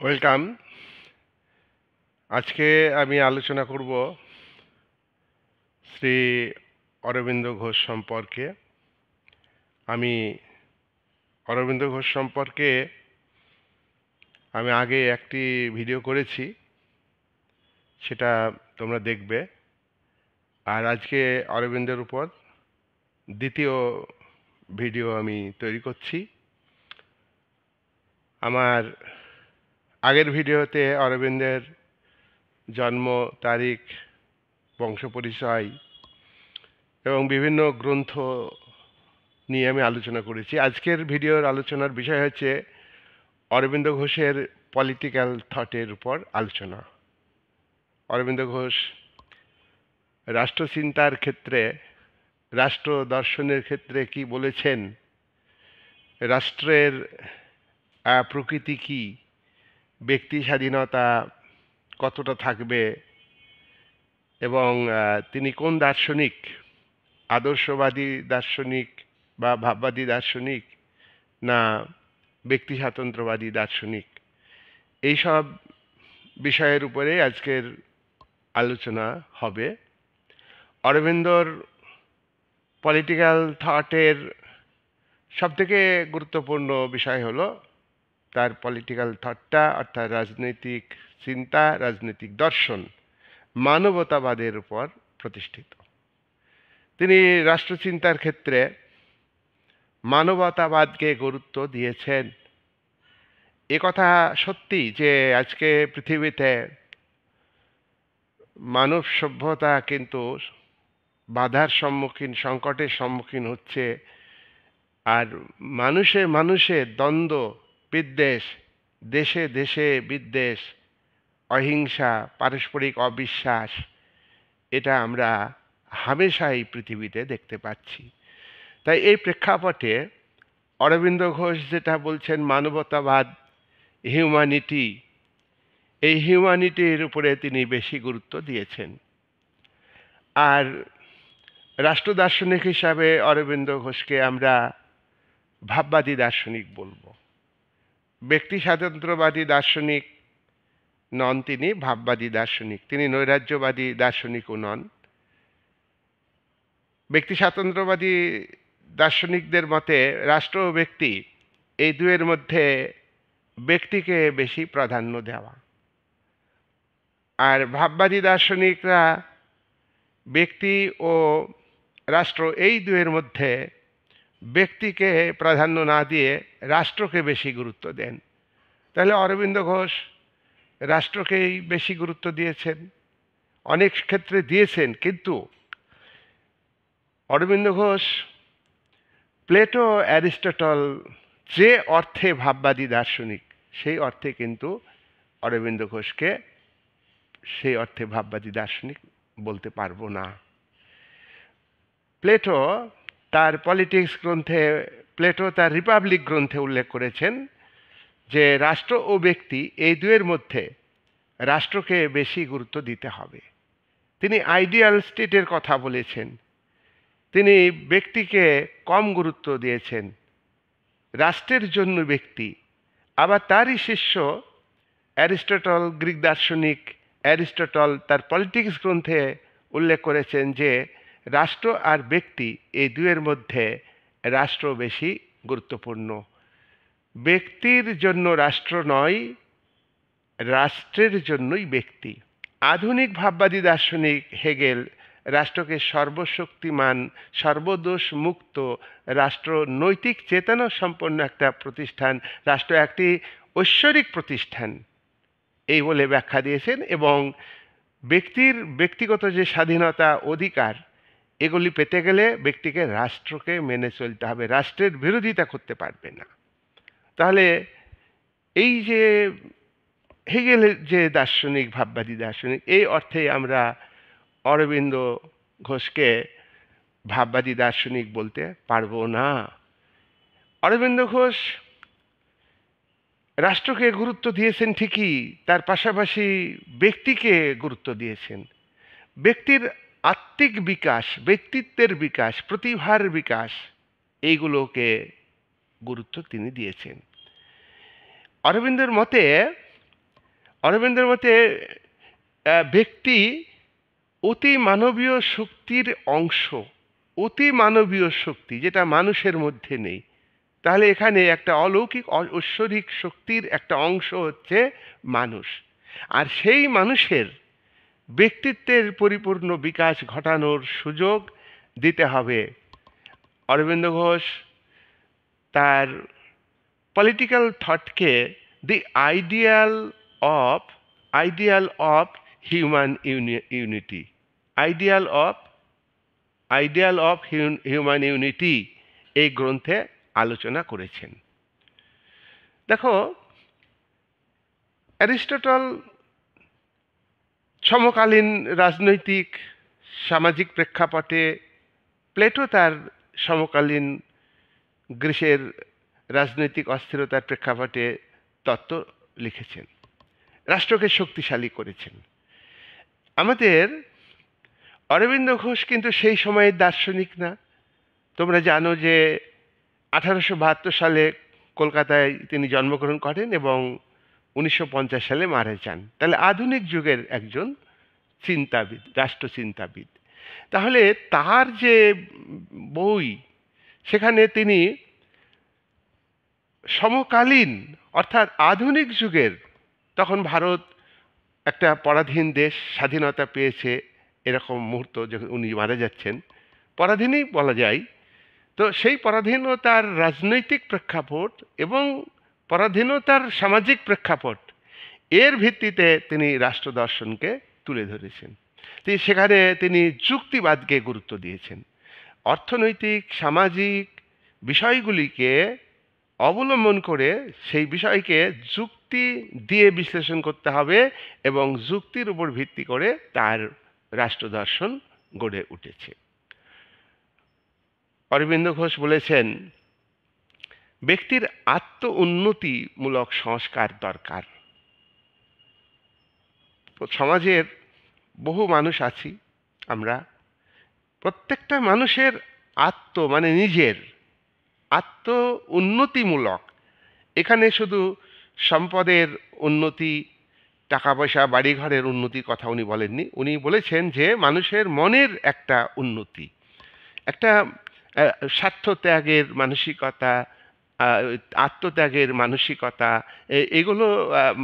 Welcome. আজকে আমি আলোচনা করব শ্রী অরবিন্দ ঘোষ সম্পর্কে। আমি অরবিন্দ ঘোষ সম্পর্কে আমি আগে একটি ভিডিও করেছি, সেটা তোমরা দেখবে। আর আজকে অরবিন্দের উপর দ্বিতীয় ভিডিও আমি তৈরি করছি। আমার আগের ভিডিওতে অরবিন্দের জন্ম তারিখ, বংশ পরিচয় এবং বিভিন্ন গ্রন্থ নিয়ে আমি আলোচনা করেছি। আজকের ভিডিওর আলোচনার বিষয় হচ্ছে অরবিন্দ ঘোষের পলিটিক্যাল থটের উপর আলোচনা। অরবিন্দ ঘোষ রাষ্ট্রচিন্তার ক্ষেত্রে, রাষ্ট্র দর্শনের ক্ষেত্রে কি বলেছেন, রাষ্ট্রের প্রকৃতি কি, ব্যক্তি স্বাধীনতা কতটা থাকবে, এবং তিনি কোন দার্শনিক, আদর্শবাদী দার্শনিক বা ভাববাদী দার্শনিক না ব্যক্তি স্বাতন্ত্র্যবাদী দার্শনিক, এইসব বিষয়ের উপরে আজকের আলোচনা হবে। অরবিন্দর পলিটিক্যাল থটের সবথেকে গুরুত্বপূর্ণ বিষয় হলো তার পলিটিক্যাল থটটা, অর্থাৎ রাজনৈতিক চিন্তা, রাজনৈতিক দর্শন মানবতাবাদের উপর প্রতিষ্ঠিত। তিনি রাষ্ট্রচিন্তার ক্ষেত্রে মানবতাবাদকে গুরুত্ব দিয়েছেন। একথা সত্যি যে আজকে পৃথিবীতে মানব সভ্যতা কিন্তু বাধার সম্মুখীন, সংকটের সম্মুখীন হচ্ছে। আর মানুষে মানুষে দ্বন্দ্ব, বিদ্বেষ, দেশে দেশে বিদ্বেষ, অহিংসা, পারস্পরিক অবিশ্বাস, এটা আমরা হামেশাই পৃথিবীতে দেখতে পাচ্ছি। তাই এই প্রেক্ষাপটে অরবিন্দ ঘোষ যেটা বলছেন মানবতাবাদ, হিউম্যানিটি, এই হিউম্যানিটির উপরে তিনি বেশি গুরুত্ব দিয়েছেন। আর রাষ্ট্র দার্শনিক হিসাবে অরবিন্দ ঘোষকে আমরা ভাববাদী দার্শনিক বলবো। ব্যক্তি স্বাতন্ত্র্যবাদী দার্শনিক নন, তিনি ভাববাদী দার্শনিক। তিনি নৈরাজ্যবাদী দার্শনিকও নন। ব্যক্তি স্বাতন্ত্র্যবাদী দার্শনিকদের মতে রাষ্ট্র ও ব্যক্তি, এই দুয়ের মধ্যে ব্যক্তিকে বেশি প্রাধান্য দেওয়া। আর ভাববাদী দার্শনিকরা ব্যক্তি ও রাষ্ট্র, এই দুয়ের মধ্যে ব্যক্তিকে প্রাধান্য না দিয়ে রাষ্ট্রকে বেশি গুরুত্ব দেন। তাহলে অরবিন্দ ঘোষ রাষ্ট্রকেই বেশি গুরুত্ব দিয়েছেন, অনেক ক্ষেত্রে দিয়েছেন। কিন্তু অরবিন্দ ঘোষ প্লেটো, অ্যারিস্টটল যে অর্থে ভাববাদী দার্শনিক, সেই অর্থে কিন্তু অরবিন্দ ঘোষকে সেই অর্থে ভাববাদী দার্শনিক বলতে পারবো না। প্লেটো তার পলিটিক্স গ্রন্থে, প্লেটো তার রিপাবলিক গ্রন্থে উল্লেখ করেছেন যে রাষ্ট্র ও ব্যক্তি, এই দুয়ের মধ্যে রাষ্ট্রকে বেশি গুরুত্ব দিতে হবে। তিনি আইডিয়াল স্টেটের কথা বলেছেন, তিনি ব্যক্তিকে কম গুরুত্ব দিয়েছেন, রাষ্ট্রের জন্য ব্যক্তি। আবার তারই শিষ্য অ্যারিস্টটল, গ্রিক দার্শনিক অ্যারিস্টটল তার পলিটিক্স গ্রন্থে উল্লেখ করেছেন যে রাষ্ট্র আর ব্যক্তি, এই দুয়ের মধ্যে রাষ্ট্র বেশি গুরুত্বপূর্ণ। ব্যক্তির জন্য রাষ্ট্র নয়, রাষ্ট্রের জন্যই ব্যক্তি। আধুনিক ভাববাদী দার্শনিক হেগেল রাষ্ট্রকে সর্বশক্তিমান, সর্বদোষ মুক্ত, রাষ্ট্র নৈতিক চেতনা সম্পন্ন একটা প্রতিষ্ঠান, রাষ্ট্র একটি ঐশ্বরিক প্রতিষ্ঠান, এই বলে ব্যাখ্যা দিয়েছেন। এবং ব্যক্তির ব্যক্তিগত যে স্বাধীনতা, অধিকার, এগুলি পেতে গেলে ব্যক্তিকে রাষ্ট্রকে মেনে চলতে হবে, রাষ্ট্রের বিরোধিতা করতে পারবে না। তাহলে এই যে হেগেলের যে দার্শনিক, ভাববাদী দার্শনিক, এই অর্থে আমরা অরবিন্দ ঘোষকে ভাববাদী দার্শনিক বলতে পারবো না। অরবিন্দ ঘোষ রাষ্ট্রকে গুরুত্ব দিয়েছেন ঠিকই, তার পাশাপাশি ব্যক্তিকে গুরুত্ব দিয়েছেন। ব্যক্তির আত্মিক বিকাশ, ব্যক্তিত্বের বিকাশ, প্রতিভার বিকাশ, এইগুলোকে গুরুত্ব তিনি দিয়েছেন। অরবিন্দের মতে অরবিন্দের মতে ব্যক্তি অতি মানবীয় শক্তির অংশ, অতি মানবীয় শক্তি যেটা মানুষের মধ্যে নেই। তাহলে এখানে একটা অলৌকিক ঐশ্বরিক শক্তির একটা অংশ হচ্ছে মানুষ, আর সেই মানুষের ব্যক্তিত্বের পরিপূর্ণ বিকাশ ঘটানোর সুযোগ দিতে হবে। অরবিন্দ ঘোষ তার পলিটিক্যাল থটকে the ideal of human unity, ideal of human unity এই গ্রন্থে আলোচনা করেছেন। দেখো, অ্যারিস্টটল সমকালীন রাজনৈতিক সামাজিক প্রেক্ষাপটে, প্লেটো তার সমকালীন গ্রীসের রাজনৈতিক অস্থিরতার প্রেক্ষাপটে তত্ত্ব লিখেছেন, রাষ্ট্রকে শক্তিশালী করেছেন। আমাদের অরবিন্দ ঘোষ কিন্তু সেই সময়ের দার্শনিক না। তোমরা জানো যে 1872 সালে কলকাতায় তিনি জন্মগ্রহণ করেন এবং 1950 সালে মারা যান। তাহলে আধুনিক যুগের একজন চিন্তাবিদ, রাষ্ট্রচিন্তাবিদ। তাহলে তার যে বই, সেখানে তিনি সমকালীন অর্থাৎ আধুনিক যুগের, তখন ভারত একটা পরাধীন দেশ, স্বাধীনতা পেয়েছে এরকম মুহূর্ত যখন উনি মারা যাচ্ছেন, পরাধীনই বলা যায়। তো সেই পরাধীনতার রাজনৈতিক প্রেক্ষাপট এবং পরাধীনতার সামাজিক প্রেক্ষাপট, এর ভিত্তিতে তিনি রাষ্ট্র দর্শনকে তুলে ধরেছেন। সেখানে তিনি যুক্তিবাদকে গুরুত্ব দিয়েছেন। অর্থনৈতিক সামাজিক বিষয়গুলিকে অবলম্বন করে সেই বিষয়কে যুক্তি দিয়ে বিশ্লেষণ করতে হবে এবং যুক্তির উপর ভিত্তি করে তার রাষ্ট্র দর্শন গড়ে উঠেছে। অরবিন্দ ঘোষ বলেছেন, ব্যক্তির আত্ম উন্নতিমূলক সংস্কার দরকার। সমাজের বহু মানুষ আছি আমরা, প্রত্যেকটা মানুষের মানে নিজের আত্ম উন্নতিমূলক, এখানে শুধু সম্পদের উন্নতি, টাকা পয়সা বাড়িঘরের উন্নতির কথা উনি বলেননি। উনি বলেছেন যে মানুষের মনের একটা উন্নতি, একটা স্বার্থত্যাগের মানসিকতা, আত্মত্যাগের মানসিকতা, এগুলো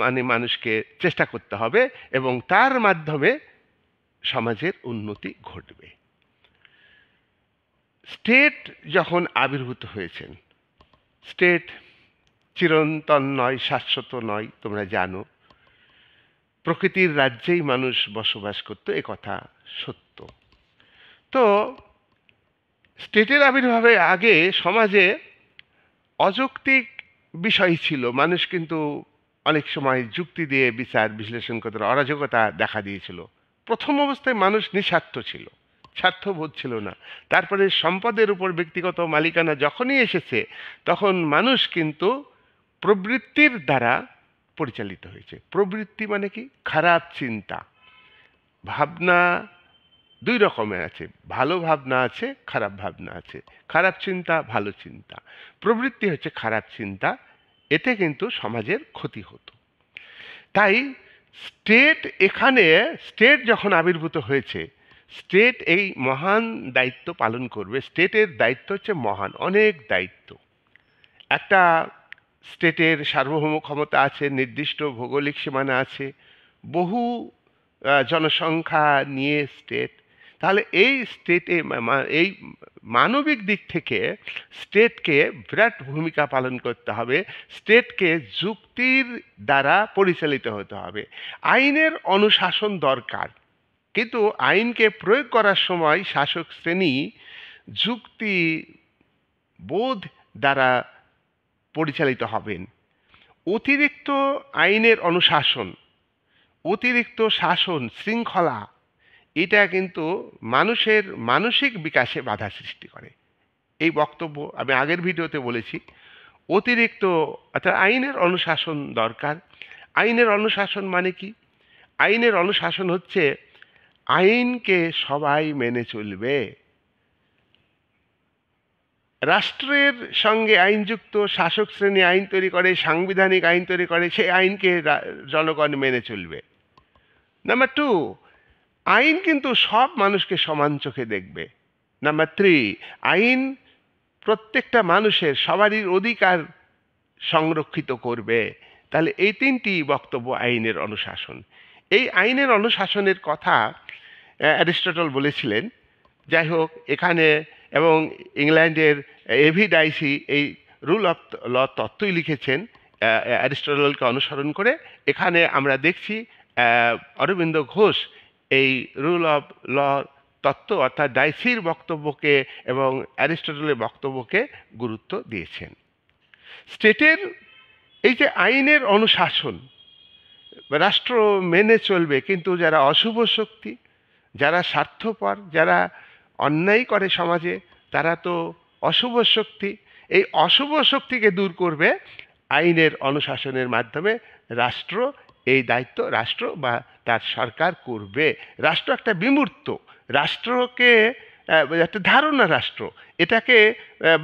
মানে মানুষকে চেষ্টা করতে হবে এবং তার মাধ্যমে সমাজের উন্নতি ঘটবে। স্টেট যখন আবির্ভূত হয়েছেন, স্টেট চিরন্তন নয়, শাশ্বত নয়, তোমরা জানো। প্রকৃতির রাজ্যেই মানুষ বসবাস করত, এ কথা সত্য। তো স্টেটের আবির্ভাবের আগে সমাজে অযৌক্তিক বিষয় ছিল। মানুষ কিন্তু অনেক সময় যুক্তি দিয়ে বিচার বিশ্লেষণ করতে অরাজকতা দেখা দিয়েছিল। প্রথম অবস্থায় মানুষ নিঃস্বার্থ ছিল, স্বার্থবোধ ছিল না। তারপরে সম্পদের উপর ব্যক্তিগত মালিকানা যখনই এসেছে, তখন মানুষ কিন্তু প্রবৃত্তির দ্বারা পরিচালিত হয়েছে। প্রবৃত্তি মানে কি? খারাপ চিন্তা ভাবনা। দুই রকমের আছে, ভালো ভাবনা আছে, খারাপ ভাবনা আছে। খারাপ চিন্তা, ভালো চিন্তা। প্রবৃত্তি হচ্ছে খারাপ চিন্তা, এতে কিন্তু সমাজের ক্ষতি হতো। তাই স্টেট যখন আবির্ভূত হয়েছে, স্টেট এই মহান দায়িত্ব পালন করবে। স্টেটের দায়িত্ব হচ্ছে মহান, অনেক দায়িত্ব। একটা স্টেটের সার্বভৌম ক্ষমতা আছে, নির্দিষ্ট ভৌগোলিক সীমানা আছে, বহু জনসংখ্যা নিয়ে স্টেট। তাহলে এই স্টেটে এই মানবিক দিক থেকে স্টেটকে বিরাট ভূমিকা পালন করতে হবে। স্টেটকে যুক্তির দ্বারা পরিচালিত হতে হবে। আইনের অনুশাসন দরকার, কিন্তু আইনকে প্রয়োগ করার সময় শাসক শ্রেণী যুক্তি বোধ দ্বারা পরিচালিত হবেন। অতিরিক্ত আইনের অনুশাসন, অতিরিক্ত শাসন, শৃঙ্খলা, এটা কিন্তু মানুষের মানসিক বিকাশে বাধা সৃষ্টি করে। এই বক্তব্য আমি আগের ভিডিওতে বলেছি। অতিরিক্ত অর্থাৎ আইনের অনুশাসন দরকার। আইনের অনুশাসন মানে কি? আইনের অনুশাসন হচ্ছে আইনকে সবাই মেনে চলবে। রাষ্ট্রের সঙ্গে আইনযুক্ত শাসক শ্রেণী আইন তৈরি করে, সাংবিধানিক আইন তৈরি করে, সেই আইনকে জনগণ মেনে চলবে। নাম্বার টু, আইন কিন্তু সব মানুষকে সমান চোখে দেখবে। নাম্বার থ্রি, আইন প্রত্যেকটা মানুষের সবারই অধিকার সংরক্ষিত করবে। তাহলে এই তিনটি বক্তব্য আইনের অনুশাসন। এই আইনের অনুশাসনের কথা অ্যারিস্টটল বলেছিলেন। যাই হোক, এখানে এবং ইংল্যান্ডের এভি ডাইসি এই রুল অফ ল তত্ত্বই লিখেছেন অ্যারিস্টটলকে অনুসরণ করে। এখানে আমরা দেখছি অরবিন্দ ঘোষ এই রুল অফ ল তত্ত্ব অর্থাৎ ডাইসির বক্তব্যকে এবং অ্যারিস্টটলের বক্তব্যকে গুরুত্ব দিয়েছেন। স্টেটের এই যে আইনের অনুশাসন, রাষ্ট্র মেনে চলবে, কিন্তু যারা অশুভ শক্তি, যারা স্বার্থপর, যারা অন্যায় করে সমাজে, তারা তো অশুভ শক্তি। এই অশুভ শক্তিকে দূর করবে আইনের অনুশাসনের মাধ্যমে রাষ্ট্র। এই দায়িত্ব রাষ্ট্র বা তার সরকার করবে। রাষ্ট্র একটা বিমূর্ত, রাষ্ট্রকে একটা ধারণা, রাষ্ট্র এটাকে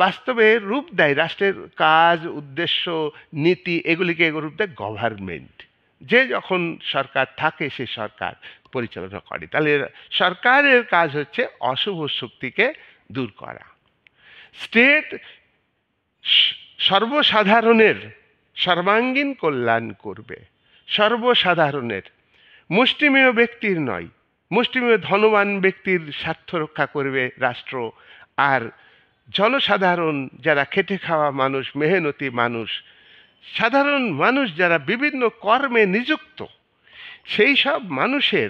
বাস্তবে রূপ দেয়। রাষ্ট্রের কাজ, উদ্দেশ্য, নীতি এগুলিকে রূপ দেয় গভর্নমেন্ট। যে যখন সরকার থাকে সে সরকার পরিচালনা করে। তাহলে সরকারের কাজ হচ্ছে অশুভ শক্তিকে দূর করা। স্টেট সর্বসাধারণের সর্বাঙ্গীন কল্যাণ করবে। সর্বসাধারণের, মুষ্টিমেয় ব্যক্তির নয়, মুষ্টিমেয় ধনবান ব্যক্তির স্বার্থ রক্ষা করবে রাষ্ট্র। আর জনসাধারণ যারা খেটে খাওয়া মানুষ, মেহনতি মানুষ, সাধারণ মানুষ যারা বিভিন্ন কর্মে নিযুক্ত, সেই সব মানুষের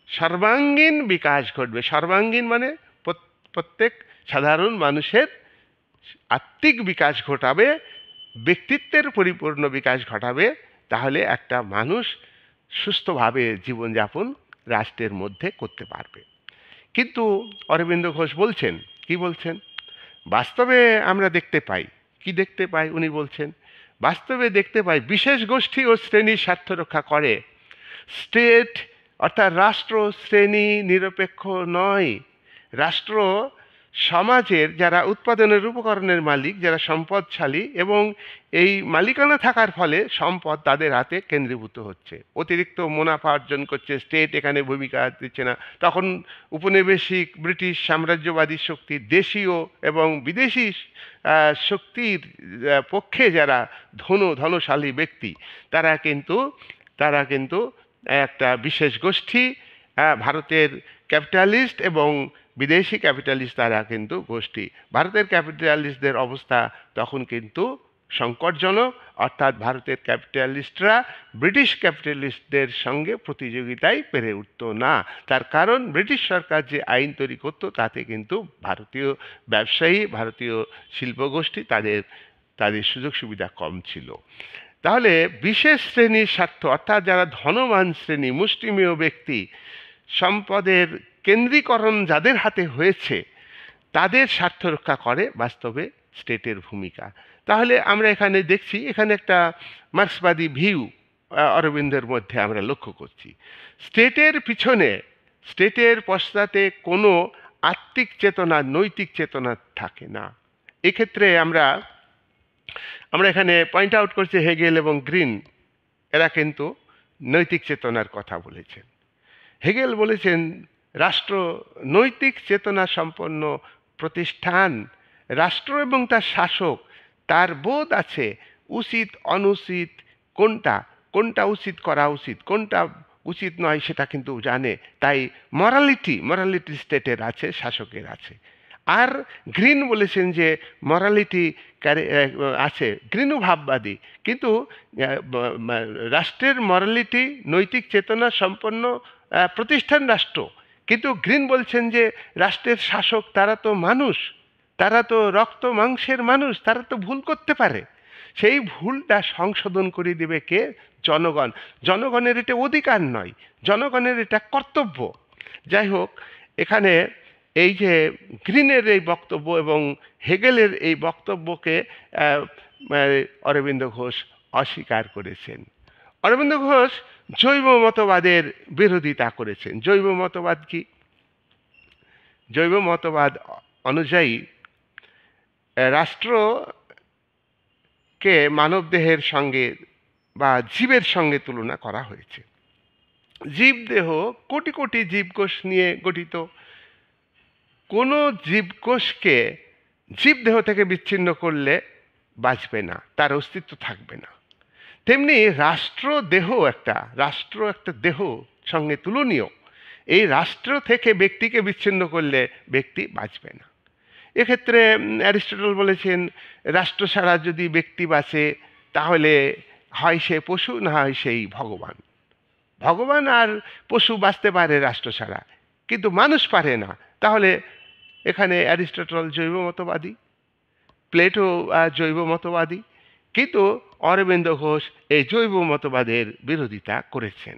সর্বাঙ্গীন বিকাশ ঘটবে। সর্বাঙ্গীন মানে প্রত্যেক সাধারণ মানুষের আত্মিক বিকাশ ঘটাবে, ব্যক্তিত্বের পরিপূর্ণ বিকাশ ঘটাবে। তাহলে একটা মানুষ সুস্থভাবে জীবনযাপন রাষ্ট্রের মধ্যে করতে পারবে। কিন্তু অরবিন্দ ঘোষ বলছেন, কি বলছেন? বাস্তবে আমরা দেখতে পাই, কি দেখতে পাই উনি বলছেন, বাস্তবে দেখতে পাই বিশেষ গোষ্ঠী ও শ্রেণীর স্বার্থ রক্ষা করে। স্টেট অর্থাৎ রাষ্ট্র শ্রেণী নিরপেক্ষ নয়। রাষ্ট্র সমাজের যারা উৎপাদনের উপকরণের মালিক, যারা সম্পদশালী, এবং এই মালিকানা থাকার ফলে সম্পদ তাদের হাতে কেন্দ্রীভূত হচ্ছে, অতিরিক্ত মুনাফা অর্জন করছে। স্টেট এখানে ভূমিকা দিচ্ছে না। তখন উপনিবেশিক ব্রিটিশ সাম্রাজ্যবাদী শক্তি, দেশীয় এবং বিদেশি শক্তির পক্ষে যারা ধনশালী ব্যক্তি, তারা কিন্তু একটা বিশেষ গোষ্ঠী, ভারতের ক্যাপিটালিস্ট এবং বিদেশি ক্যাপিটালিস্ট, তারা কিন্তু গোষ্ঠী। ভারতের ক্যাপিটালিস্টদের অবস্থা তখন কিন্তু সংকটজনক, অর্থাৎ ভারতের ক্যাপিটালিস্টরা ব্রিটিশ ক্যাপিটালিস্টদের সঙ্গে প্রতিযোগিতায় পেরে উঠত না। তার কারণ ব্রিটিশ সরকার যে আইন তৈরি করত তাতে কিন্তু ভারতীয় ব্যবসায়ী, ভারতীয় শিল্পগোষ্ঠী তাদের সুযোগ সুবিধা কম ছিল। তাহলে বিশেষ শ্রেণীর স্বার্থ অর্থাৎ যারা ধনবান শ্রেণী, মুষ্টিমেয় ব্যক্তি, সম্পদের কেন্দ্রীকরণ যাদের হাতে হয়েছে, তাদের স্বার্থ রক্ষা করে বাস্তবে স্টেটের ভূমিকা। তাহলে আমরা এখানে দেখছি, এখানে একটা মার্ক্সবাদী ভিউ অরবিন্দের মধ্যে আমরা লক্ষ্য করছি। স্টেটের পিছনে, স্টেটের পশ্চাতে কোনো আত্মিক চেতনা, নৈতিক চেতনা থাকে না। এক্ষেত্রে আমরা এখানে পয়েন্ট আউট করছি হেগেল এবং গ্রিন, এরা কিন্তু নৈতিক চেতনার কথা বলেছেন। হেগেল বলেছেন রাষ্ট্র নৈতিক চেতনা সম্পন্ন প্রতিষ্ঠান। রাষ্ট্র এবং তার শাসক, তার বোধ আছে উচিত অনুচিত কোনটা উচিত করা উচিত, কোনটা উচিত নয় সেটা কিন্তু জানে। তাই মরালিটি স্টেটের আছে, শাসকের আছে। আর গ্রিন বলেছেন যে মরালিটি আছে, গ্রিনও ভাববাদী, কিন্তু রাষ্ট্রের মরালিটি, নৈতিক চেতনা সম্পন্ন প্রতিষ্ঠান রাষ্ট্র। কিন্তু গ্রিন বলছেন যে রাষ্ট্রের শাসক তারা তো মানুষ, তারা তো রক্ত মাংসের মানুষ, তারা তো ভুল করতে পারে। সেই ভুলটা সংশোধন করে দেবে কে? জনগণ। জনগণের এটা অধিকার নয়, জনগণের এটা কর্তব্য। যাই হোক, এখানে এই যে গ্রিনের এই বক্তব্য এবং হেগেলের এই বক্তব্যকে অরবিন্দ ঘোষ অস্বীকার করেছেন। অরবিন্দ ঘোষ জৈব মতবাদের বিরোধিতা করেছেন। জৈব মতবাদ কি? জৈব মতবাদ অনুযায়ী রাষ্ট্রকে মানবদেহের সঙ্গে বা জীবের সঙ্গে তুলনা করা হয়েছে। জীবদেহ কোটি কোটি জীবকোষ নিয়ে গঠিত। কোনো জীবকোষকে জীবদেহ থেকে বিচ্ছিন্ন করলে বাঁচবে না, তার অস্তিত্ব থাকবে না। তেমনি রাষ্ট্র একটা দেহ সঙ্গে তুলনীয়। এই রাষ্ট্র থেকে ব্যক্তিকে বিচ্ছিন্ন করলে ব্যক্তি বাঁচবে না। এক্ষেত্রে অ্যারিস্টটল বলেছেন, রাষ্ট্র ছাড়া যদি ব্যক্তি বাঁচে তাহলে হয় সে পশু, না হয় সেই ভগবান। ভগবান আর পশু বাঁচতে পারে রাষ্ট্র ছাড়া, কিন্তু মানুষ পারে না। তাহলে এখানে অ্যারিস্টটল জৈব মতবাদী, প্লেটো জৈব মতবাদী, কিন্তু অরবিন্দ ঘোষ এই জৈব মতবাদের বিরোধিতা করেছেন।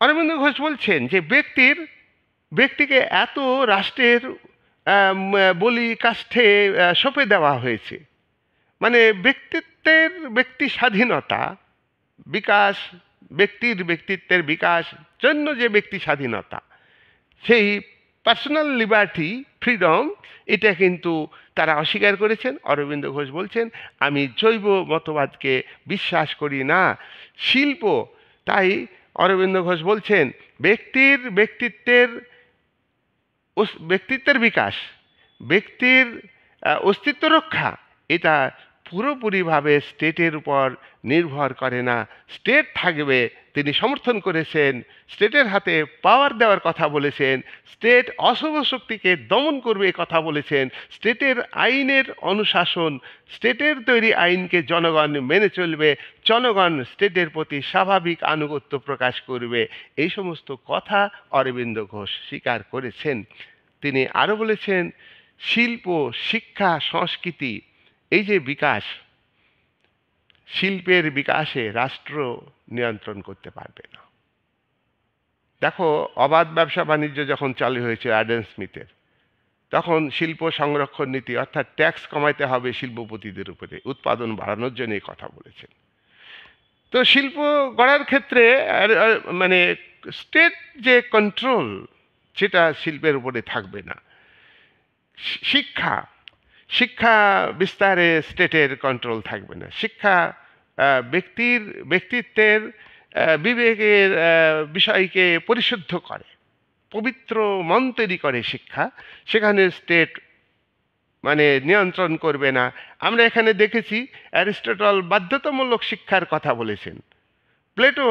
অরবিন্দ ঘোষ বলছেন যে ব্যক্তিকে এত রাষ্ট্রের বলি কাষ্ঠে সঁপে দেওয়া হয়েছে, মানে ব্যক্তি স্বাধীনতা বিকাশ, ব্যক্তিত্বের বিকাশ জন্য যে ব্যক্তি স্বাধীনতা, সেই পার্সোনাল লিবার্টি, ফ্রিডম, এটা কিন্তু তারা অস্বীকার করেছেন। অরবিন্দ ঘোষ বলছেন, আমি জৈব মতবাদকে বিশ্বাস করি না, শিল্প। তাই অরবিন্দ ঘোষ বলছেন, ব্যক্তিত্বের বিকাশ, ব্যক্তির অস্তিত্ব রক্ষা, এটা পুরোপুরিভাবে স্টেটের উপর নির্ভর করে না। স্টেট থাকবে, তিনি সমর্থন করেছেন। স্টেটের হাতে পাওয়ার দেওয়ার কথা বলেছেন, স্টেট অশুভ শক্তিকে দমন করবে কথা বলেছেন, স্টেটের আইনের অনুশাসন, স্টেটের তৈরি আইনকে জনগণ মেনে চলবে, জনগণ স্টেটের প্রতি স্বাভাবিক আনুগত্য প্রকাশ করবে। এই সমস্ত কথা অরবিন্দ ঘোষ স্বীকার করেছেন। তিনি আরও বলেছেন, শিল্প, শিক্ষা, সংস্কৃতি, এই যে বিকাশ, শিল্পের বিকাশে রাষ্ট্র নিয়ন্ত্রণ করতে পারবে না। দেখো, অবাধ ব্যবসা বাণিজ্য যখন চালু হয়েছে অ্যাডাম স্মিথের, তখন শিল্প সংরক্ষণ নীতি, অর্থাৎ ট্যাক্স কমাইতে হবে শিল্পপতিদের উপরে, উৎপাদন বাড়ানোর জন্য এই কথা বলেছেন। তো শিল্প গড়ার ক্ষেত্রে মানে স্টেট যে কন্ট্রোল, সেটা শিল্পের উপরে থাকবে না। শিক্ষা বিস্তারে স্টেটের কন্ট্রোল থাকবে না। শিক্ষা ব্যক্তিত্বের বিবেকের বিষয়কে পরিশুদ্ধ করে, পবিত্র মন তৈরি করে শিক্ষা, সেখানে স্টেট মানে নিয়ন্ত্রণ করবে না। আমরা এখানে দেখেছি অ্যারিস্টটল বাধ্যতামূলক শিক্ষার কথা বলেছেন, প্লেটো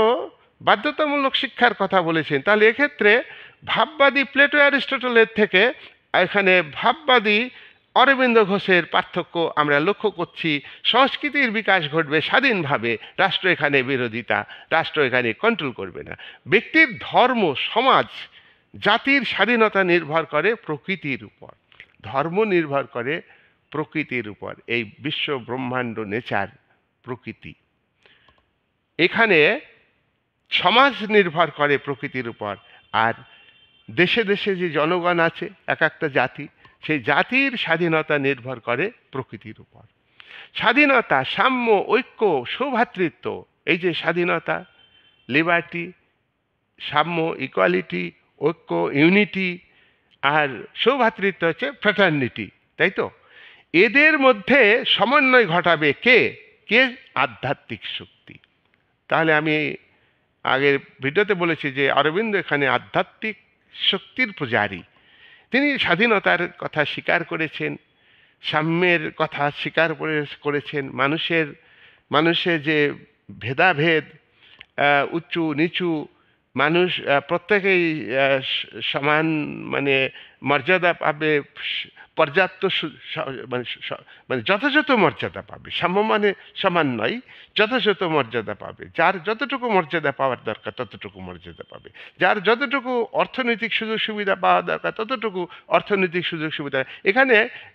বাধ্যতামূলক শিক্ষার কথা বলেছেন। তাহলে এক্ষেত্রে ভাববাদী প্লেটো অ্যারিস্টটলের থেকে এখানে ভাববাদী অরবিন্দ ঘোষের পার্থক্য আমরা লক্ষ্য করছি। সংস্কৃতির বিকাশ ঘটবে স্বাধীনভাবে, রাষ্ট্র এখানে বিরোধিতা, রাষ্ট্র এখানে কন্ট্রোল করবে না। ব্যক্তির ধর্ম, সমাজ, জাতির স্বাধীনতা নির্ভর করে প্রকৃতির উপর, ধর্ম নির্ভর করে প্রকৃতির উপর। এই বিশ্ব ব্রহ্মাণ্ড, নেচার, প্রকৃতি, এখানে সমাজ নির্ভর করে প্রকৃতির উপর। আর দেশে দেশে যে জনগণ আছে, এক একটা জাতি, সেই জাতির স্বাধীনতা নির্ভর করে প্রকৃতির উপর। স্বাধীনতা, সাম্য, ঐক্য, সৌভ্রাতৃত্ব, এই যে স্বাধীনতা, লিবার্টি, সাম্য, ইকুয়ালিটি, ঐক্য, ইউনিটি, আর সৌভ্রাতৃত্ব হচ্ছে ফ্র্যাটার্নিটি, তাই তো? এদের মধ্যে সমন্বয় ঘটাবে কে? আধ্যাত্মিক শক্তি। তাহলে আমি আগের ভিডিওতে বলেছি যে অরবিন্দ এখানে আধ্যাত্মিক শক্তির পূজারী। তিনি স্বাধীনতার কথা স্বীকার করেছেন, সাম্যের কথা স্বীকার করেছেন, মানুষের যে ভেদাভেদ, উঁচু নিচু, মানুষ প্রত্যেকেই সমান মানে মর্যাদা পাবে, পর্যাপ্ত মানে যথাযথ মর্যাদা পাবে। সাম্য মানে সমান নয়, যথাযথ মর্যাদা পাবে। যার যতটুকু মর্যাদা পাওয়ার দরকার ততটুকু মর্যাদা পাবে, যার যতটুকু অর্থনৈতিক সুযোগ সুবিধা পাওয়া দরকার ততটুকু অর্থনৈতিক সুযোগ সুবিধা।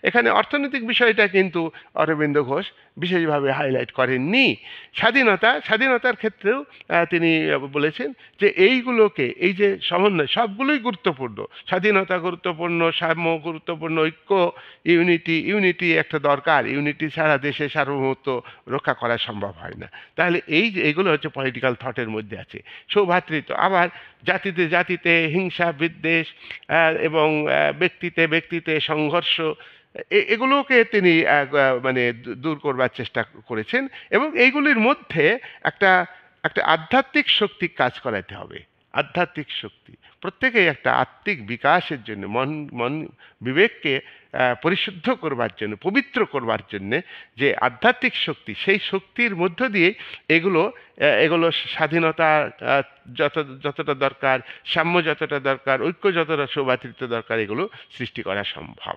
এখানে অর্থনৈতিক বিষয়টা কিন্তু অরবিন্দ ঘোষ বিশেষভাবে হাইলাইট করেননি। স্বাধীনতার ক্ষেত্রেও তিনি বলেছেন যে এইগুলোকে, এই যে সমন্বয়, সবগুলোই গুরুত্বপূর্ণ। স্বাধীনতা গুরুত্বপূর্ণ, সাম্য গুরুত্বপূর্ণ, ঐক্য, ইউনিটি একটা দরকার। ইউনিটি ছাড়া দেশে সার্বভৌমত্ব রক্ষা করা সম্ভব হয় না। তাহলে এইগুলো হচ্ছে পলিটিক্যাল থটের মধ্যে আছে। সৌভ্রাতৃত্ব, আবার জাতিতে জাতিতে হিংসা বিদ্বেষ এবং ব্যক্তিতে সংঘর্ষ, এগুলোকে তিনি মানে দূর করবার চেষ্টা করেছেন, এবং এইগুলির মধ্যে একটা একটা আধ্যাত্মিক শক্তি কাজ করাতে হবে। আধ্যাত্মিক শক্তি প্রত্যেকেই একটা আত্মিক বিকাশের জন্য, মন মন বিবেককে পরিশুদ্ধ করবার জন্য, পবিত্র করবার জন্যে যে আধ্যাত্মিক শক্তি, সেই শক্তির মধ্য দিয়ে এগুলো এগুলো স্বাধীনতা যতটা দরকার, সাম্য যতটা দরকার, ঐক্য যতটা সৌভাতৃত্ব দরকার, এগুলো সৃষ্টি করা সম্ভব।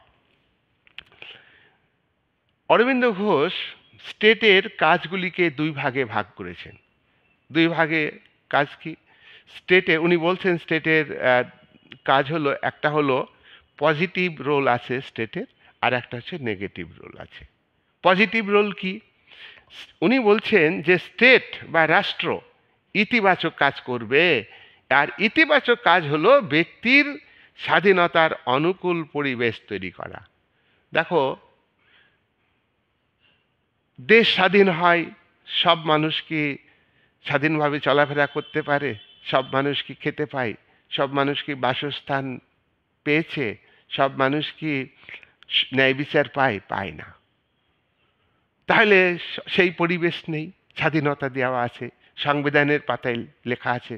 অরবিন্দ ঘোষ স্টেটের কাজগুলিকে দুই ভাগে ভাগ করেছেন। দুই ভাগে কাজ কি? স্টেটে উনি বলছেন স্টেটের কাজ হলো, একটা হলো পজিটিভ রোল আছে স্টেটের, আর একটা হচ্ছে নেগেটিভ রোল আছে। পজিটিভ রোল কি? উনি বলছেন যে স্টেট বা রাষ্ট্র ইতিবাচক কাজ করবে, আর ইতিবাচক কাজ হলো ব্যক্তির স্বাধীনতার অনুকূল পরিবেশ তৈরি করা। দেখো, দেশ স্বাধীন হয়, সব মানুষ কি স্বাধীনভাবে চলাফেরা করতে পারে? সব মানুষ কি খেতে পায়? সব মানুষ কি বাসস্থান পেয়েছে? সব মানুষ কি ন্যায় বিচার পায়? পায় না। তাহলে সেই পরিবেশ নেই। স্বাধীনতা দেওয়া আছে, সংবিধানের পাতায় লেখা আছে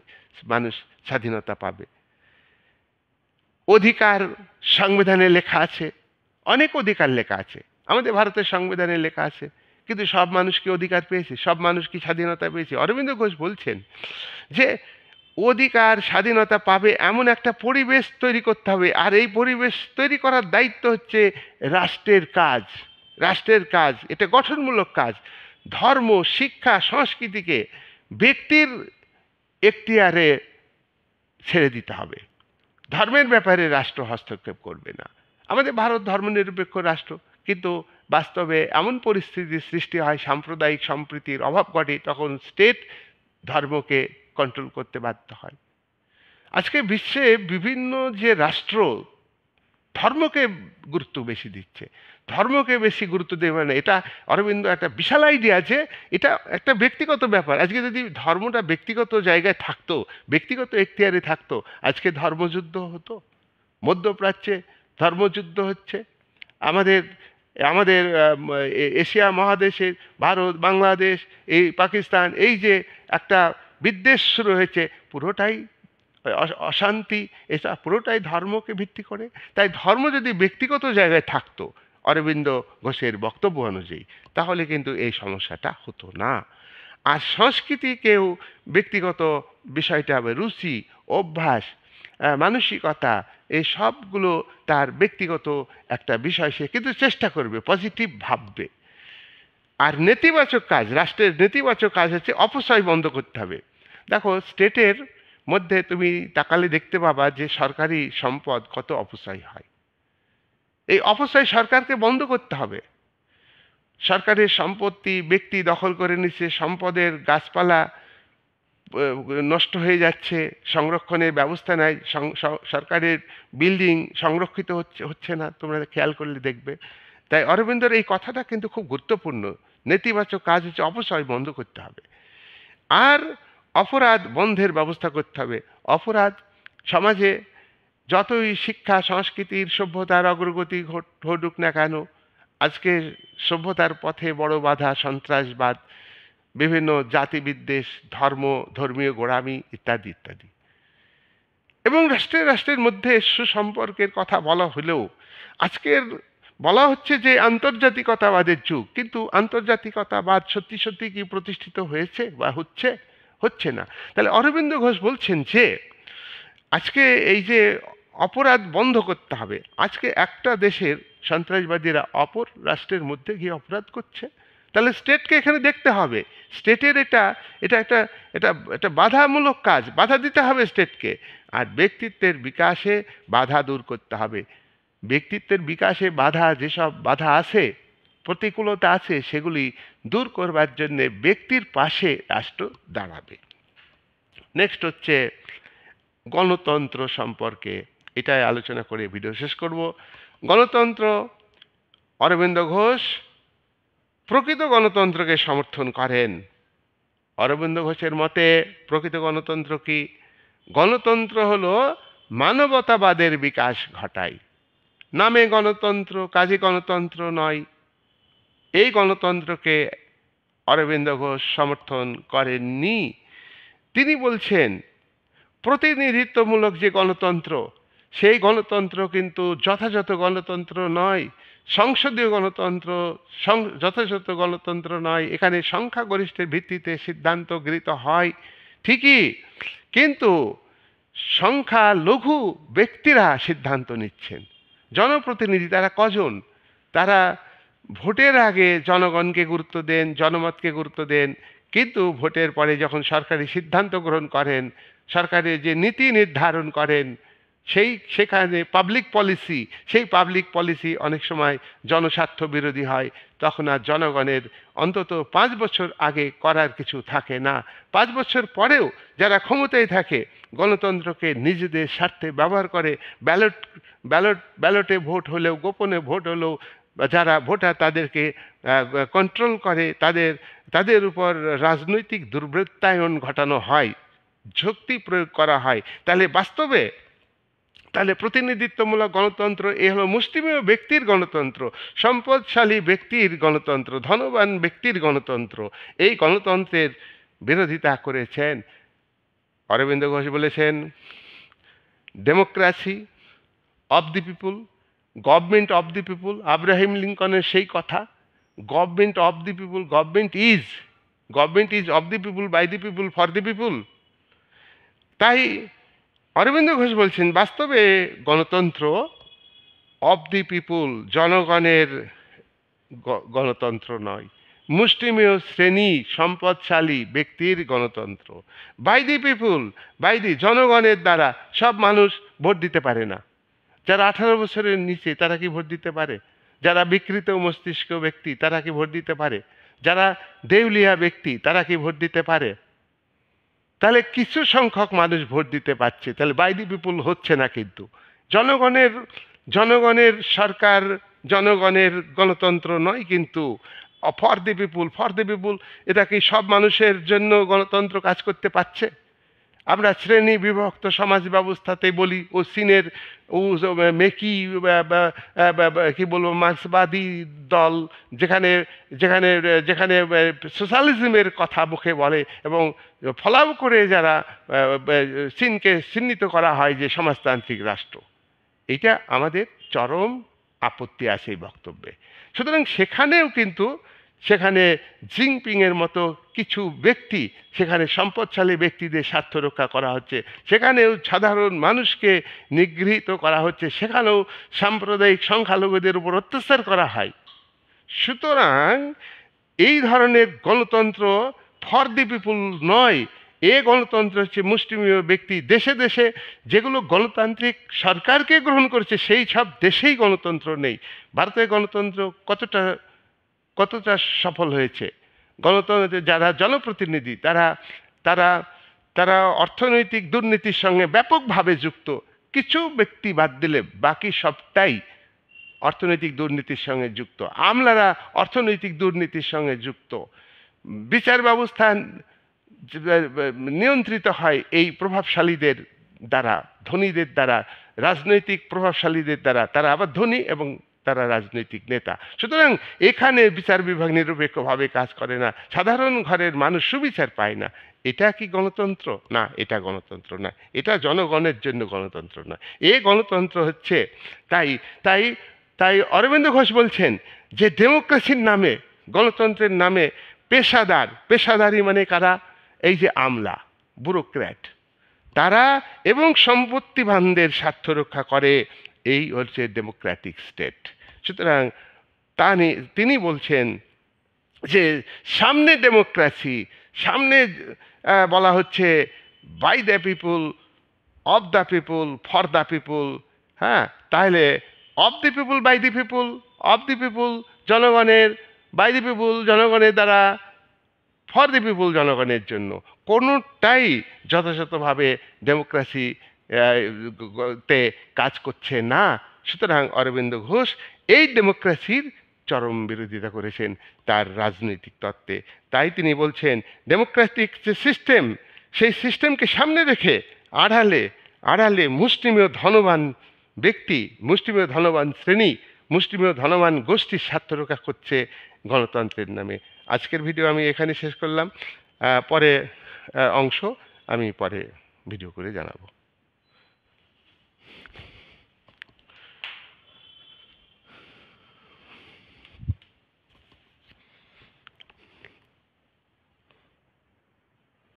মানুষ স্বাধীনতা পাবে। অধিকার সংবিধানে লেখা আছে, অনেক অধিকার লেখা আছে, আমাদের ভারতের সংবিধানে লেখা আছে, কিন্তু সব মানুষ কি অধিকার পেয়েছে? সব মানুষ কি স্বাধীনতা পেয়েছে? অরবিন্দ ঘোষ বলছেন যে অধিকার স্বাধীনতা পাবে এমন একটা পরিবেশ তৈরি করতে হবে, আর এই পরিবেশ তৈরি করার দায়িত্ব হচ্ছে রাষ্ট্রের কাজ। রাষ্ট্রের কাজ এটা গঠনমূলক কাজ। ধর্ম, শিক্ষা, সংস্কৃতিকে ব্যক্তির এখতিয়ারে ছেড়ে দিতে হবে। ধর্মের ব্যাপারে রাষ্ট্র হস্তক্ষেপ করবে না। আমাদের ভারত ধর্মনিরপেক্ষ রাষ্ট্র, কিন্তু বাস্তবে এমন পরিস্থিতির সৃষ্টি হয়, সাম্প্রদায়িক সম্প্রীতির অভাব ঘটে, তখন স্টেট ধর্মকে কন্ট্রোল করতে বাধ্য হয়। আজকে বিশ্বে বিভিন্ন যে রাষ্ট্র ধর্মকে গুরুত্ব বেশি দিচ্ছে, ধর্মকে বেশি গুরুত্ব দেবে না। এটা অরবিন্দ একটা বিশাল আইডিয়া যে এটা একটা ব্যক্তিগত ব্যাপার। আজকে যদি ধর্মটা ব্যক্তিগত জায়গায় থাকতো, ব্যক্তিগত এখতিয়ারে থাকতো, আজকে ধর্মযুদ্ধ হতো। মধ্যপ্রাচ্যে ধর্মযুদ্ধ হচ্ছে, আমাদের আমাদের এশিয়া মহাদেশের ভারত, বাংলাদেশ, এই পাকিস্তান, এই যে একটা বিদ্বেষ শুরু হয়েছে, পুরোটাই অশান্তি, এটা পুরোটাই ধর্মকে ভিত্তি করে। তাই ধর্ম যদি ব্যক্তিগত জায়গায় থাকতো অরবিন্দ ঘোষের বক্তব্য অনুযায়ী, তাহলে কিন্তু এই সমস্যাটা হতো না। আর সংস্কৃতিকেও ব্যক্তিগত বিষয়টা হবে, রুচি, অভ্যাস, মানসিকতা, এই সবগুলো তার ব্যক্তিগত একটা বিষয়, সে কিন্তু চেষ্টা করবে, পজিটিভ ভাববে। আর নেতিবাচক কাজ, রাষ্ট্রের নেতিবাচক কাজ হচ্ছে অপচয় বন্ধ করতে হবে। দেখো, স্টেটের মধ্যে তুমি তাকালে দেখতে পাবা যে সরকারি সম্পদ কত অপচয় হয়। এই অপচয় সরকারকে বন্ধ করতে হবে। সরকারের সম্পত্তি ব্যক্তি দখল করে নিচ্ছে, সম্পদের গাছপালা নষ্ট হয়ে যাচ্ছে, সংরক্ষণের ব্যবস্থা নাই, সরকারের বিল্ডিং সংরক্ষিত হচ্ছে না, তোমরা খেয়াল করলে দেখবে। তাই অরবিন্দর এই কথাটা কিন্তু খুব গুরুত্বপূর্ণ। নেতিবাচক কাজ হচ্ছে অপচয় বন্ধ করতে হবে, আর অপরাধ বন্ধের ব্যবস্থা করতে হবে। অপরাধ সমাজে যতই শিক্ষা, সংস্কৃতির, সভ্যতার অগ্রগতি ঘটুক না কেন, আজকে সভ্যতার পথে বড় বাধা সন্ত্রাসবাদ, বিভিন্ন জাতিবিদ্বেষ, ধর্মীয় গোঁড়ামি ইত্যাদি ইত্যাদি। এবং রাষ্ট্রের মধ্যে সুসম্পর্কের কথা বলা হলেও আজকের বলা হচ্ছে যে আন্তর্জাতিকতাবাদের যুগ, কিন্তু আন্তর্জাতিকতাবাদ সত্যি সত্যি কি প্রতিষ্ঠিত হয়েছে বা হচ্ছে না। তাহলে অরবিন্দ ঘোষ বলছেন যে আজকে এই যে অপরাধ বন্ধ করতে হবে, আজকে একটা দেশের সন্ত্রাসবাদীরা অপর রাষ্ট্রের মধ্যে গিয়ে অপরাধ করছে, তাহলে স্টেটকে এখানে দেখতে হবে। স্টেটের এটা এটা একটা এটা একটা বাধামূলক কাজ, বাধা দিতে হবে স্টেটকে। আর ব্যক্তিত্বের বিকাশে বাধা দূর করতে হবে। ব্যক্তিত্বের বিকাশে বাধা, যেসব বাধা আছে, প্রতিকূলতা আছে, সেগুলি দূর করবার জন্যে ব্যক্তির পাশে রাষ্ট্র দাঁড়াবে। নেক্সট হচ্ছে গণতন্ত্র সম্পর্কে, এটাই আলোচনা করে ভিডিও শেষ করব। গণতন্ত্র, অরবিন্দ ঘোষ প্রকৃত গণতন্ত্রকে সমর্থন করেন। অরবিন্দ ঘোষের মতে প্রকৃত গণতন্ত্র কি? গণতন্ত্র হলো মানবতাবাদের বিকাশ ঘটায়। নামে গণতন্ত্র, কাজে গণতন্ত্র নয়। এই গণতন্ত্রকে অরবিন্দ ঘোষ সমর্থন করেননি। তিনি বলছেন প্রতিনিধিত্বমূলক যে গণতন্ত্র, সেই গণতন্ত্র কিন্তু যথাযথ গণতন্ত্র নয়, সংসদীয় গণতন্ত্র যথাযথ গণতন্ত্র নয়। এখানে সংখ্যাগরিষ্ঠের ভিত্তিতে সিদ্ধান্ত গৃহীত হয় ঠিকই, কিন্তু সংখ্যালঘু ব্যক্তিরা সিদ্ধান্ত নিচ্ছেন। জনপ্রতিনিধি তারা কজন? তারা ভোটের আগে জনগণকে গুরুত্ব দেন, জনমতকে গুরুত্ব দেন, কিন্তু ভোটের পরে যখন সরকারি সিদ্ধান্ত গ্রহণ করেন, সরকারের যে নীতি নির্ধারণ করেন, সেখানে সেই পাবলিক পলিসি অনেক সময় জনস্বার্থ বিরোধী হয়। তখন আর জনগণের অন্তত 5 বছর আগে করার কিছু থাকে না। 5 বছর পরেও যারা ক্ষমতায় থাকে গণতন্ত্রকে নিজেদের স্বার্থে ব্যবহার করে। ব্যালটে ভোট হলেও, গোপনে ভোট হলেও যারা ভোটার তাদেরকে কন্ট্রোল করে, তাদের উপর রাজনৈতিক দুর্বৃত্তায়ন ঘটানো হয়, শক্তি প্রয়োগ করা হয়। তাহলে প্রতিনিধিত্বমূলক গণতন্ত্র এ হলো মুষ্টিমেয় ব্যক্তির গণতন্ত্র, সম্পদশালী ব্যক্তির গণতন্ত্র, ধনবান ব্যক্তির গণতন্ত্র। এই গণতন্ত্রের বিরোধিতা করেছেন অরবিন্দ ঘোষ। বলেছেন democracy of the people, government of the people. Abraham লিঙ্কনের সেই কথা, government of the people, government is of the people, by the people, for the people. তাই অরবিন্দ ঘোষ বলছেন বাস্তবে গণতন্ত্র অব দি পিপুল, জনগণের গণতন্ত্র নয়, মুষ্টিমেয় শ্রেণী সম্পদশালী ব্যক্তির গণতন্ত্র। বাই দি পিপুল, জনগণের দ্বারা। সব মানুষ ভোট দিতে পারে না। যারা 18 বছরের নিচে তারা কি ভোট দিতে পারে? যারা বিকৃত মস্তিষ্ক ব্যক্তি তারা কি ভোট দিতে পারে? যারা দেউলিয়া ব্যক্তি তারা কি ভোট দিতে পারে? তাহলে কিছু সংখ্যক মানুষ ভোট দিতে পারছে, তাহলে বাই দি পিপুল হচ্ছে না। কিন্তু জনগণের সরকার, জনগণের গণতন্ত্র নয়, কিন্তু ফর দি পিপুল। এটা কি সব মানুষের জন্য গণতন্ত্র কাজ করতে পারছে? আমরা শ্রেণী বিভক্ত সমাজ ব্যবস্থাতে বলি ও চীনের মেকি কি বলবো মার্ক্সবাদী দল, যেখানে সোশ্যালিজমের কথা মুখে বলে এবং ফলাও করে যারা চীনকে চিহ্নিত করা হয় যে সমাজতান্ত্রিক রাষ্ট্র। এটা আমাদের চরম আপত্তি আছে এই বক্তব্যে। সুতরাং সেখানে জিনপিংয়ের মতো কিছু ব্যক্তি, সেখানে সম্পদশালী ব্যক্তিদের স্বার্থ রক্ষা করা হচ্ছে, সেখানেও সাধারণ মানুষকে নিগৃহীত করা হচ্ছে, সেখানেও সাম্প্রদায়িক সংখ্যালঘুদের উপর অত্যাচার করা হয়। সুতরাং এই ধরনের গণতন্ত্র ফর দি পিপুল নয়। গণতন্ত্র হচ্ছে মুষ্টিমেয় ব্যক্তি। দেশে দেশে যেগুলো গণতান্ত্রিক সরকারকে গ্রহণ করেছে সেই সব দেশেই গণতন্ত্র নেই। ভারতের গণতন্ত্র কতটা সফল হয়েছে? গণতন্ত্রে যারা জনপ্রতিনিধি তারা অর্থনৈতিক দুর্নীতির সঙ্গে ব্যাপকভাবে যুক্ত। কিছু ব্যক্তি বাদ দিলে বাকি সবটাই অর্থনৈতিক দুর্নীতির সঙ্গে যুক্ত। আমলারা অর্থনৈতিক দুর্নীতির সঙ্গে যুক্ত। বিচার ব্যবস্থা নিয়ন্ত্রিত হয় এই প্রভাবশালীদের দ্বারা, ধনীদের দ্বারা, রাজনৈতিক প্রভাবশালীদের দ্বারা। তারা আবার ধনী এবং তারা রাজনৈতিক নেতা। সুতরাং এখানে বিচার বিভাগ নিরপেক্ষভাবে কাজ করে না, সাধারণ ঘরের মানুষ সুবিচার পায় না। এটা কি গণতন্ত্র? না, এটা গণতন্ত্র না, এটা জনগণের জন্য গণতন্ত্র না। গণতন্ত্র হচ্ছে তাই অরবিন্দ ঘোষ বলছেন যে ডেমোক্রেসির নামে, গণতন্ত্রের নামে পেশাদারি মানে কারা? এই যে আমলা, ব্যুরোক্র্যাট, তারা এবং সম্পত্তিবানদের স্বার্থ রক্ষা করে। এই হচ্ছে ডেমোক্রেটিক স্টেট। সুতরাং তিনি বলছেন যে সামনে ডেমোক্রেসি, সামনে বলা হচ্ছে by the people, of the people, for the people. হ্যাঁ, তাহলে of the people, by the people, of the people জনগণের, বাই দি পিপুল জনগণের দ্বারা, ফর দি পিপুল জনগণের জন্য। কোনোটাই যথাযথভাবে ডেমোক্রেসি তে কাজ করছে না। সুতরাং অরবিন্দ ঘোষ এই ডেমোক্রেসির চরম বিরোধিতা করেছেন তার রাজনৈতিক তত্ত্বে। তাই তিনি বলছেন ডেমোক্রেটিক যে সিস্টেম, সেই সিস্টেমকে সামনে রেখে আড়ালে মুষ্টিমেয় ধনবান ব্যক্তি, মুষ্টিমেয় ধনবান শ্রেণী, মুষ্টিমেয় ধনবান গোষ্ঠীর স্বার্থ রক্ষা করছে গণতন্ত্রের নামে। আজকের ভিডিও আমি এখানে শেষ করলাম। পরে অংশ আমি পরে ভিডিও করে জানাবো।